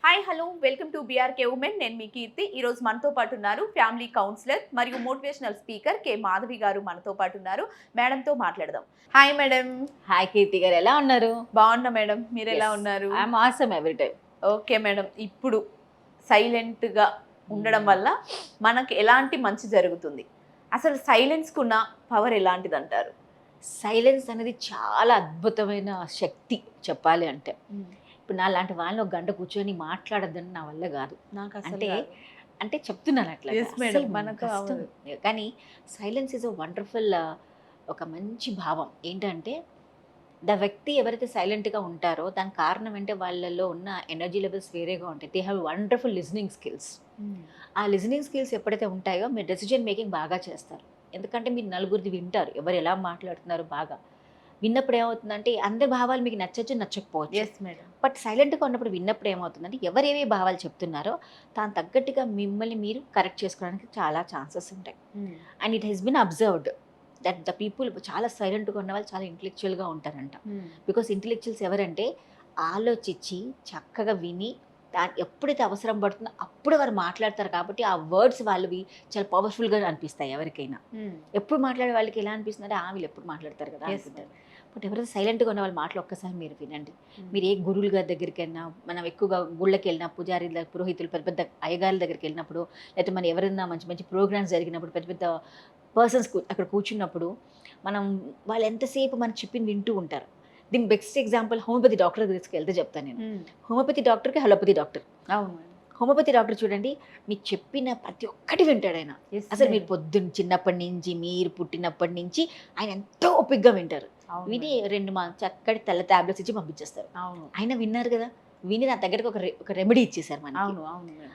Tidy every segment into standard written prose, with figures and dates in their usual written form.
Hi hello welcome to BRK women. నేను మీ కీర్తి. ఈరోజు మనతో పాటు ఉన్నారు ఫ్యామిలీ కౌన్సిలర్ మరియు మోటివేషనల్ స్పీకర్ కె మాధవి గారు మనతో పాటు ఉన్నారు. మేడంతో మాట్లాడదాం. Hi madam. హాయ్ కీర్తి గారు, ఎలా ఉన్నారు? బాగున్నా మేడం, మీరు ఎలా ఉన్నారు? I'm awesome every time. Okay madam, ఇప్పుడు సైలెంట్గా ఉండడం వల్ల మనకు ఎలాంటి మంచి జరుగుతుంది? అసలు సైలెన్స్కున్న ఉన్న పవర్ ఎలాంటిది అంటారు? సైలెన్స్ అనేది చాలా అద్భుతమైన శక్తి చెప్పాలి అంటే. ఇప్పుడు నా లాంటి వాళ్ళని ఒక గంట కూర్చొని మాట్లాడద్దని నా వల్ల కాదు. నాకు అంటే అంటే చెప్తున్నాను అట్లా. మనకు కష్టం. కానీ సైలెన్స్ ఈజ్ అ వండర్ఫుల్, ఒక మంచి భావం. ఏంటంటే వ్యక్తి ఎవరైతే సైలెంట్గా ఉంటారో దానికి కారణం అంటే వాళ్ళలో ఉన్న ఎనర్జీ లెవెల్స్ వేరేగా ఉంటాయి. They have wonderful listening skills. ఆ లిజనింగ్ స్కిల్స్ ఎప్పుడైతే ఉంటాయో మీరు డెసిజన్ మేకింగ్ బాగా చేస్తారు. ఎందుకంటే మీరు నలుగురిది వింటారు, ఎవరు ఎలా మాట్లాడుతున్నారు బాగా విన్నప్పుడు ఏమవుతుందంటే అందరి భావాలు మీకు నచ్చచ్చు నచ్చకపోవచ్చు. బట్ సైలెంట్గా ఉన్నప్పుడు విన్నప్పుడు ఏమవుతుందంటే ఎవరేవే భావాలు చెప్తున్నారో దాని తగ్గట్టుగా మిమ్మల్ని మీరు కరెక్ట్ చేసుకోవడానికి చాలా ఛాన్సెస్ ఉంటాయి. And it has been observed that the people చాలా సైలెంట్గా ఉన్న వాళ్ళు చాలా ఇంటెలెక్చువల్గా ఉంటారంట. బికాస్ ఇంటెలెక్చువల్స్ ఎవరంటే ఆలోచించి చక్కగా విని ఎప్పుడైతే అవసరం పడుతుందో అప్పుడు వారు మాట్లాడతారు. కాబట్టి ఆ వర్డ్స్ వాళ్ళవి చాలా పవర్ఫుల్గా అనిపిస్తాయి ఎవరికైనా. ఎప్పుడు మాట్లాడే వాళ్ళకి ఎలా అనిపిస్తుంది అంటే వీళ్ళు ఎప్పుడు మాట్లాడతారు కదా అనుకుంటారు. బట్ ఎవరైతే సైలెంట్గా ఉన్న వాళ్ళ మాటలు ఒక్కసారి మీరు వినండి. మీరు ఏ గురువుల గారి దగ్గరికి వెళ్ళినా, మనం ఎక్కువగా గుళ్ళకి వెళ్ళినా, పూజారి పురోహితులు పెద్ద పెద్ద అయ్యగారుల దగ్గరికి వెళ్ళినప్పుడు, లేకపోతే మనం ఎవరైనా మంచి మంచి ప్రోగ్రామ్స్ జరిగినప్పుడు, పెద్ద పెద్ద పర్సన్స్ అక్కడ కూర్చున్నప్పుడు మనం వాళ్ళు ఎంతసేపు మనం చెప్పింది వింటూ ఉంటారు. దీనికి బెస్ట్ ఎగ్జాంపుల్ హోమియోపతి డాక్టర్ దగ్గరికి వెళ్తే చెప్తాను నేను. హోమియోపతి డాక్టర్కి అలోపతి డాక్టర్. అవును. హోమియోపతి డాక్టర్ చూడండి, మీకు చెప్పిన ప్రతి ఒక్కటి వింటాడు ఆయన. అసలు మీరు పొద్దున్న చిన్నప్పటి నుంచి, మీరు పుట్టినప్పటి నుంచి ఆయన ఎంతో ఓపికగా వింటారు. విని 2 చక్కటి తెల్ల టాబ్లెట్స్ ఇచ్చి పంపించేస్తారు. ఆయన విన్నారు కదా, విని నా దగ్గరకు ఒక రెమెడీ ఇచ్చేసారు మనకి.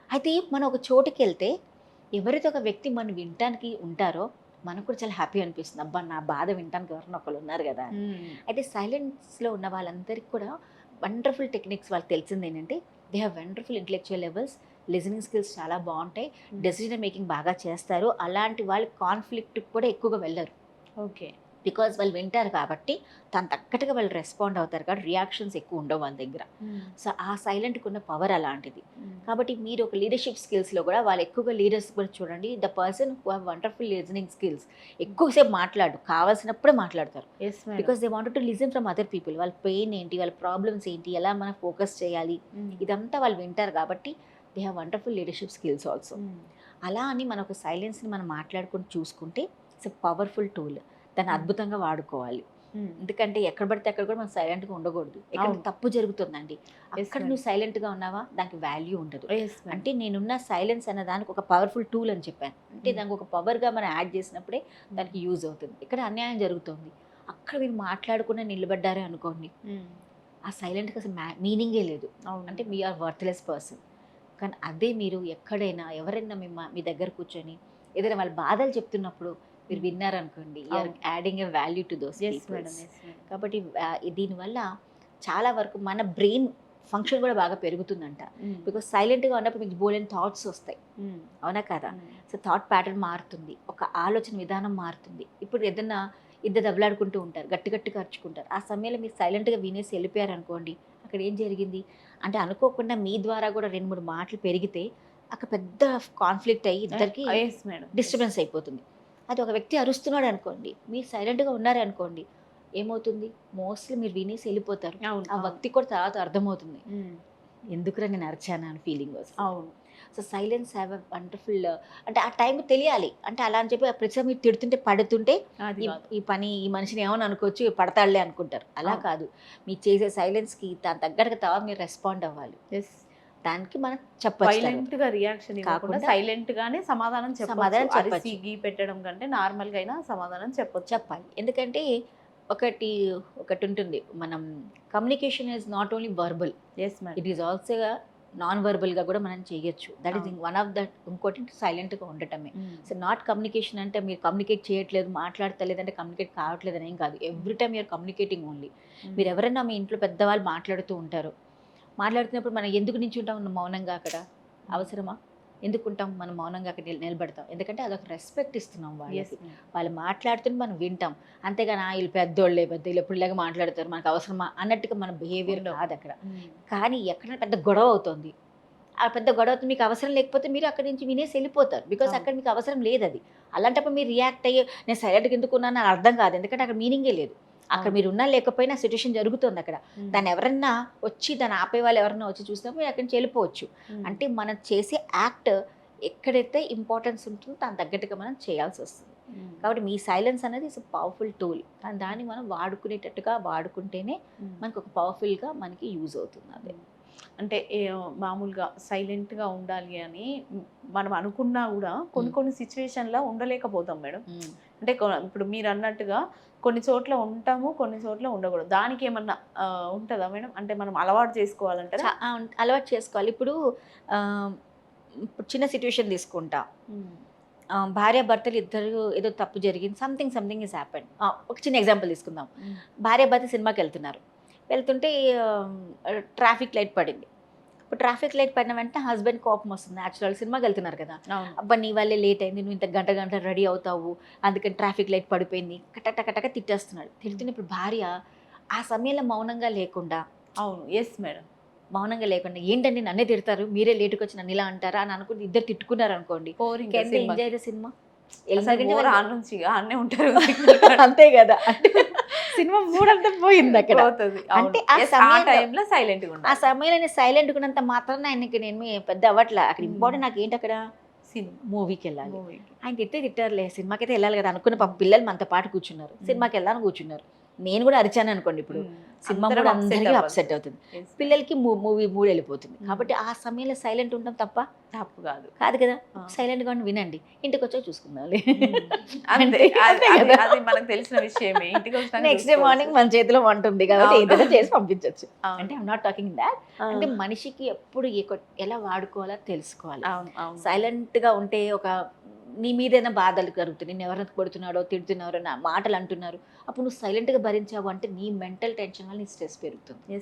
అయితే మనం ఒక చోటుకి వెళ్తే ఎవరైతే ఒక వ్యక్తి మనం వినటానికి ఉంటారో మనకు కూడా చాలా హ్యాపీ అనిపిస్తుంది. అబ్బా, నా బాధ వినటానికి ఎవరైనా ఒకళ్ళు ఉన్నారు కదా. అయితే సైలెన్స్లో ఉన్న వాళ్ళందరికీ కూడా వండర్ఫుల్ టెక్నిక్స్ వాళ్ళకి తెలిసింది ఏంటంటే they have wonderful intellectual levels, listening skills చాలా బాగుంటాయి, డెసిజన్ మేకింగ్ బాగా చేస్తారు. అలాంటి వాళ్ళు కాన్ఫ్లిక్ట్ కూడా ఎక్కువగా వెళ్ళరు. ఓకే. బికాజ్ వాళ్ళు వింటారు కాబట్టి దాని తగ్గట్టుగా వాళ్ళు రెస్పాండ్ అవుతారు కాబట్టి రియాక్షన్స్ ఎక్కువ ఉండవు వాళ్ళ దగ్గర. సో ఆ సైలెంట్కి ఉన్న పవర్ అలాంటిది. కాబట్టి మీరు ఒక లీడర్షిప్ స్కిల్స్లో కూడా వాళ్ళు ఎక్కువగా లీడర్స్ కూడా చూడండి, the person who have wonderful listening skills ఎక్కువసేపు మాట్లాడు, కావాల్సినప్పుడే మాట్లాడతారు. Because they wanted to listen from other people. వాళ్ళ పెయిన్ ఏంటి, వాళ్ళ ప్రాబ్లమ్స్ ఏంటి, ఎలా మనం ఫోకస్ చేయాలి, ఇదంతా వాళ్ళు వింటారు కాబట్టి they have wonderful leadership skills also. అలా అని మన ఒక సైలెన్స్ని మనం మాట్లాడుకుంటూ చూసుకుంటే ఇట్స్ ఎ పవర్ఫుల్ టూల్. దాన్ని అద్భుతంగా వాడుకోవాలి. ఎందుకంటే ఎక్కడ పడితే అక్కడ కూడా మనం సైలెంట్గా ఉండకూడదు. ఎక్కడ తప్పు జరుగుతుందండి అక్కడ నువ్వు సైలెంట్గా ఉన్నావా దానికి వాల్యూ ఉండదు. అంటే నేనున్న సైలెన్స్ అన్న దానికి ఒక పవర్ఫుల్ టూల్ అని చెప్పాను. అంటే దానికి ఒక పవర్గా మనం యాడ్ చేసినప్పుడే దానికి యూజ్ అవుతుంది. ఇక్కడ అన్యాయం జరుగుతుంది, అక్కడ మీరు మాట్లాడకుండా నిలబడ్డారే అనుకోండి, ఆ సైలెంట్కి అసలు మీనింగే లేదు. అంటే మీ ఆర్ వర్త్లెస్ పర్సన్. కానీ అదే మీరు ఎక్కడైనా ఎవరైనా మీ దగ్గర కూర్చొని ఏదైనా వాళ్ళ బాధలు చెప్తున్నప్పుడు మీరు విన్నారనుకోండి, you're adding a value to those peoples. కాబట్టి దీనివల్ల చాలా వరకు మన బ్రెయిన్ ఫంక్షన్ కూడా బాగా పెరుగుతుందంట. బికాస్ సైలెంట్గా ఉన్నప్పుడు మీకు బోలెన్ థాట్స్ వస్తాయి, అవునా కదా. సో థాట్ ప్యాటర్న్ మారుతుంది, ఒక ఆలోచన విధానం మారుతుంది. ఇప్పుడు ఏదన్నా ఇద్దరు దెబ్బలాడుకుంటూ ఉంటారు, గట్టి గట్టిగా అరుచుకుంటారు. ఆ సమయంలో మీరు సైలెంట్గా వినేసి వెళ్ళిపోయారు అనుకోండి, అక్కడ ఏం జరిగింది అంటే అనుకోకుండా మీ ద్వారా కూడా 2-3 మాటలు పెరిగితే అక్కడ పెద్ద కాన్ఫ్లిక్ట్ అయ్యి ఇద్దరికి డిస్టర్బెన్స్ అయిపోతుంది. అది ఒక వ్యక్తి అరుస్తున్నాడు అనుకోండి, మీరు సైలెంట్గా ఉన్నారనుకోండి, ఏమవుతుంది మోస్ట్లీ మీరు వినేసి వెళ్ళిపోతారు. ఆ వ్యక్తి కూడా తర్వాత అర్థమవుతుంది ఎందుకురా నేను అరిచాను అని ఫీలింగ్ వస్తుంది. అవును. So silence have a wonderful, అంటే ఆ టైం తెలియాలి. అంటే అలా అని చెప్పి ప్రతిసారి మీరు తిడుతుంటే పడుతుంటే ఈ పని ఈ మనిషిని ఏమని అనుకోవచ్చు, పడతాడులే అనుకుంటారు. అలా కాదు, మీరు చేసే సైలెన్స్కి దాని తగ్గట్టుగా తర్వాత మీరు రెస్పాండ్ అవ్వాలి. దానికి మనం చెప్పాలి, రియాక్షన్ కాకుండా సైలెంట్ గానే సమాధానం చెప్పాలి. పెట్టడం కంటే నార్మల్ గా అయినా సమాధానం చెప్పాలి. ఎందుకంటే ఒకటి ఉంటుంది, మనం communication is not only verbal, it is also non వర్బల్గా కూడా మనం చేయొచ్చు. That is one of that. ఇంకోటి సైలెంట్గా ఉండటమే. సో నాట్ కమ్యూనికేషన్ అంటే మీరు కమ్యూనికేట్ చేయట్లేదు, మాట్లాడతలేదు అంటే కమ్యూనికేట్ కావట్లేదు అని ఏం కాదు. Every time you're communicating only. మీరు ఎవరైనా మీ ఇంట్లో పెద్దవాళ్ళు మాట్లాడుతూ ఉంటారు, మాట్లాడుతున్నప్పుడు మనం ఎందుకు నించుంటాం మౌనంగా, అక్కడ అవసరమా? ఎందుకుంటాం మనం మౌనంగా అక్కడ నిలబడతాం, ఎందుకంటే అదొక రెస్పెక్ట్ ఇస్తున్నాం వాళ్ళకి. వాళ్ళు మాట్లాడుతుంటే మనం వింటాం, అంతేగాని వీళ్ళు పెద్దోళ్ళే వీళ్ళు ఎప్పుడు ఇలాగ మాట్లాడతారు మనకు అవసరమా అన్నట్టుగా మన బిహేవియర్ కాదు అక్కడ. కానీ ఎక్కడ పెద్ద గొడవ అవుతుంది, ఆ పెద్ద గొడవ అవుతుంది, మీకు అవసరం లేకపోతే మీరు అక్కడి నుంచి వినేసి వెళ్ళిపోతారు, బికాస్ అక్కడ మీకు అవసరం లేదు అది. అలాంటప్పుడు మీరు రియాక్ట్ అయ్యి నేను సైలెంట్గా ఎందుకున్నాను అని అర్థం కాదు, ఎందుకంటే అక్కడ మీనింగే లేదు. అక్కడ మీరు ఉన్నా లేకపోయినా సిచ్యువేషన్ జరుగుతుంది అక్కడ. దాన్ని ఎవరన్నా వచ్చి దాన్ని ఆపే వాళ్ళు ఎవరన్నా వచ్చి చూసినప్పుడు మీరు అక్కడి నుంచి వెళ్ళిపోవచ్చు. అంటే మనం చేసే యాక్ట్ ఎక్కడైతే ఇంపార్టెన్స్ ఉంటుందో దాని తగ్గట్టుగా మనం చేయాల్సి వస్తుంది. కాబట్టి మీ సైలెన్స్ అనేది ఇస్ పవర్ఫుల్ టూల్, దాన్ని మనం వాడుకునేటట్టుగా వాడుకుంటేనే మనకు ఒక పవర్ఫుల్గా మనకి యూజ్ అవుతుంది. అదే అంటే మామూలుగా సైలెంట్గా ఉండాలి అని మనం అనుకున్నా కూడా కొన్ని సిచ్యువేషన్లో ఉండలేకపోతాం మేడం. అంటే ఇప్పుడు మీరు అన్నట్టుగా కొన్ని చోట్ల ఉంటాము, కొన్ని చోట్ల ఉండకూడదు. దానికి ఏమన్నా ఉంటుందా మేడం? అంటే మనం అలవాటు చేసుకోవాలంటారా? అలవాటు చేసుకోవాలి. ఇప్పుడు చిన్న సిచ్యువేషన్ తీసుకుంటా, భార్యాభర్తలు ఇద్దరు ఏదో తప్పు జరిగింది, సంథింగ్ ఇస్ హ్యాపెండ్. ఒక చిన్న ఎగ్జాంపుల్ తీసుకుందాం. భార్యాభర్త సినిమాకి వెళ్తుంటే ట్రాఫిక్ లైట్ పడింది. ఇప్పుడు ట్రాఫిక్ లైట్ పడిన వెంటనే హస్బెండ్ కోపం వస్తుంది, న్యాచురల్ సినిమాకి వెళ్తున్నారు కదా, అబ్బా నీ వల్లే లేట్ అయింది, నువ్వు ఇంత గంట రెడీ అవుతావు, అందుకని ట్రాఫిక్ లైట్ పడిపోయింది, కటక తిట్టేస్తున్నాడు. తిడుతున్న ఇప్పుడు భార్య ఆ సమయంలో మౌనంగా లేకుండా, అవును ఎస్ మేడం, మౌనంగా లేకుండా ఏంటండి నన్నే తిడతారు, మీరే లేటుకి వచ్చి నన్ను ఇలా అంటారా అని అనుకుని ఇద్దరు తిట్టుకున్నారు అనుకోండి, ఎంజాయ్ ద సినిమా ఉంటారు అంతే కదా. సినిమా మూడంతా పోయింది అక్కడ. అంటే ఆ సమయంలో సైలెంట్ ఉన్నంత మాత్రం ఆయనకి నేను పెద్ద అవ్వట్లే. అక్కడ ఇంపార్టెంట్ నాకు ఏంటి, అక్కడ మూవీకి వెళ్ళాలి, ఆయన తిట్టారులే, సినిమాకి అయితే వెళ్ళాలి కదా అనుకున్న పాప పిల్లలు మనతో పాటు కూర్చున్నారు, సినిమాకి వెళ్ళాలని కూర్చున్నారు. నేను కూడా అరిచాను అనుకోండి, ఇప్పుడు సినిమా కూడా అందరికీ అప్సెట్ అవుతుంది, పిల్లలకి మూవీ మూడు వెళ్ళిపోతుంది. కాబట్టి ఆ సమయంలో సైలెంట్ ఉండడం తప్పు కాదు కదా. సైలెంట్గా వినండి, ఇంటికి వచ్చాక చూసుకుందాం, మనకు తెలిసిన విషయమే. నెక్స్ట్ డే మార్నింగ్ మన చేతిలో వంట ఉంది కాబట్టి ఏదైనా చేసి పంపించవచ్చు. అంటే ఐమ్ నాట్ టాకింగ్ దాట్, అంటే మనిషికి ఎప్పుడు ఎలా వాడుకోవాలో తెలుసుకోవాలి. సైలెంట్గా ఉంటే ఒక నీ మీదైనా బాధలు కలుగుతాయి, నేను ఎవరైనా కొడుతున్నాడో తిడుతున్నారో నా మాటలు అంటున్నారు, అప్పుడు నువ్వు సైలెంట్గా భరించావు అంటే నీ మెంటల్ టెన్షన్ వల్ల నీ స్ట్రెస్ పెరుగుతుంది.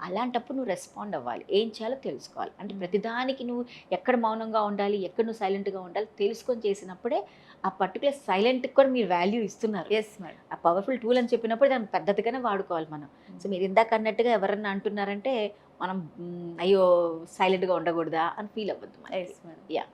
అలాంటప్పుడు నువ్వు రెస్పాండ్ అవ్వాలి, ఏం చేయాలో తెలుసుకోవాలి. అంటే ప్రతిదానికి నువ్వు ఎక్కడ మౌనంగా ఉండాలి, ఎక్కడ నువ్వు సైలెంట్గా ఉండాలి తెలుసుకొని చేసినప్పుడే ఆ పర్టికులర్ సైలెంట్కి కూడా మీరు వాల్యూ ఇస్తున్నారు. ఆ పవర్ఫుల్ టూల్ అని చెప్పినప్పుడు దాన్ని పద్ధతిగానే వాడుకోవాలి మనం. సో మీరు ఇందాక అన్నట్టుగా ఎవరన్నా అంటున్నారంటే మనం అయ్యో సైలెంట్గా ఉండకూడదా అని ఫీల్ అవ్వద్దు. Yeah,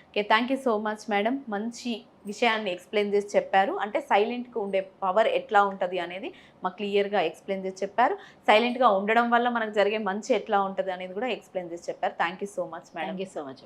okay, thank you so much madam. మంచి విషయాన్ని ఎక్స్ప్లెయిన్ చేసి చెప్పారు. అంటే సైలెంట్గా ఉండే పవర్ ఎట్లా ఉంటుంది అనేది మాకు క్లియర్గా ఎక్స్ప్లెయిన్ చేసి చెప్పారు. సైలెంట్గా ఉండడం వల్ల మనకు జరిగే మంచి ఎట్లా ఉంటుంది అనేది కూడా ఎక్స్ప్లెయిన్ చేసి చెప్పారు. Thank you so much madam. Thank you so much.